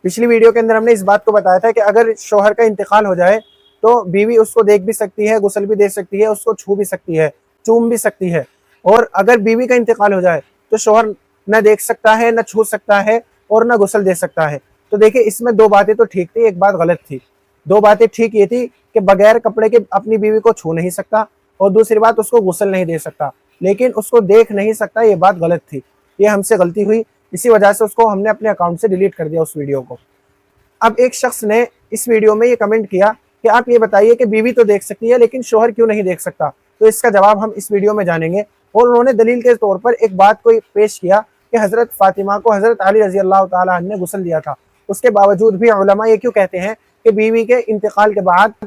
پچھلی ویڈیو کے اندر ہم نے اس بات کو بتایا تھا کہ اگر شوہر کا انتقال ہو جائے تو بیوی اس کو دیکھ بھی سکتی ہے، غسل بھی دے سکتی ہے، اس کو چھو بھی سکتی ہے، چوم بھی سکتی ہے۔ اور اگر بیوی کا انتقال ہو جائے تو شوہر نہ دیکھ سکتا ہے، نہ چھو سکتا ہے اور نہ غسل دے سکتا ہے۔ تو دیکھیں اس میں دو باتیں تو ٹھیک تھی، ایک بات غلط تھی۔ دو باتیں ٹھیک یہ تھی کہ بغیر کپڑے کے اپنی بیوی کو چھو نہیں سکتا، اور دوسری بات اس کو غسل نہیں دے سکتا، لیکن اس کو دیکھ نہیں سکتا، یہ بات غلط تھی۔ یہ ہم سے غلطی ہوئی، اسی وجہ سے اس کو ہم نے اپنے اکاؤنٹ سے ڈیلیٹ کر دیا اس ویڈیو کو۔ اب ایک شخص نے اس ویڈیو میں یہ کمنٹ کیا کہ آپ یہ بتائیے کہ بیوی تو دیکھ سکتی ہے لیکن شوہر کیوں نہیں دیکھ سکتا؟ تو اس کا جواب ہم اس ویڈیو میں جانیں گے۔ اور انہوں نے دلیل کے طور پر ایک بات کو پیش کیا کہ حضرت فاطمہ کو حضرت علی رضی اللہ تعالیٰ عنہ نے غسل دیا تھا، اس کے باوجود بھی علماء یہ کیوں کہتے ہیں کہ بیوی کے انتقال کے بعد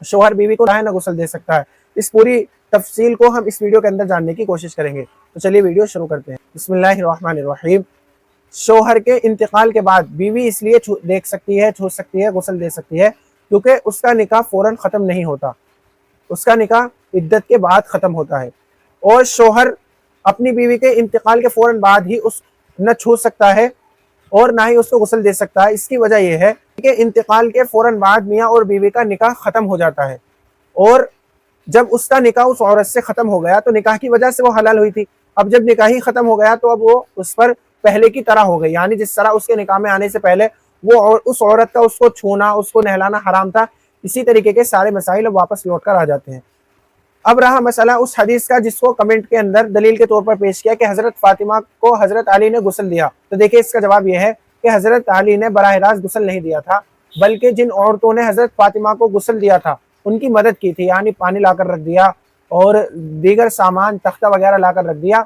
شوہر بیوی کو نہ غسل دے سکتا ہے؟ اس پوری تفصیل کو ہم اس ویڈیو کے اندر جاننے کی کوشش کریں گے۔ تو چلیے ویڈیو شروع کرتے ہیں۔ بسم اللہ الرحمن الرحیم۔ شوہر کے انتقال کے بعد بیوی اس لیے دیکھ سکتی ہے، چھو سکتی ہے، غسل دے سکتی ہے کیونکہ اس کا نکاح فوراً ختم نہیں ہوتا، اس کا نکاح عدت کے بعد ختم ہوتا ہے، اور شوہر اپنی بیوی کے انتقال کے فوراً بعد ہی اس نہ چھو سکتا ہے اور نہ ہی اس کو غسل دے سکتا ہے۔ اس کی وجہ یہ ہے کہ انتقال کے فوراً بعد میاں اور بیوی کا نکاح ختم ہو جاتا ہے، اور جب اس کا نکاح اس عورت سے ختم ہو گیا تو نکاح کی وجہ سے وہ حلال ہوئی تھی، اب جب نکاح ہی ختم ہو گیا تو اب وہ اس پر پہلے کی طرح ہو گئی، یعنی جس طرح اس کے نکاح میں آنے سے پہلے وہ اس عورت کا اس کو چھونا، اس کو نہلانا حرام تھا، اسی طریقے کے سارے مسائل اب واپس لوٹ کر آ جاتے ہیں۔ اب رہا مسئلہ اس حدیث کا جس کو کمنٹ کے اندر دلیل کے طور پر پیش کیا کہ حضرت فاطمہ کو حضرت علی نے غسل دیا۔ تو دیکھیں اس کا جواب یہ ہے کہ حضرت علی نے براہ راست غسل نہیں دیا تھا، بلکہ جن عورتوں نے حضرت فاطمہ کو غسل دیا تھا ان کی مدد کی تھی، یعنی پانی لا کر رکھ دیا اور دیگر سامان تختہ وغیرہ لا کر رکھ دیا۔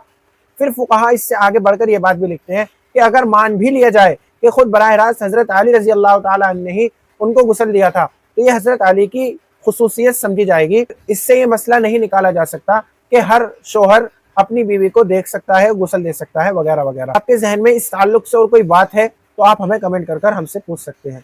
پھر فقہا اس سے آگے بڑھ کر یہ بات بھی لکھتے ہیں کہ اگر مان بھی لیا جائے کہ خود براہ راست حضرت علی رضی اللہ تعالیٰ عنہ نے ہی ان کو غسل دیا تھا تو یہ حضرت علی کی خصوصیت سمجھی جائے گی۔ اس سے یہ مسئلہ نہیں نکالا جا سکتا کہ ہر شوہر اپنی بیوی کو دیکھ سکتا ہے، غسل دے سکتا ہے وغیرہ وغیرہ۔ آپ کے ذہن میں اس تعلق سے اور کوئی بات ہے تو آپ ہمیں کمنٹ کر ہم سے پوچھ سکتے ہیں۔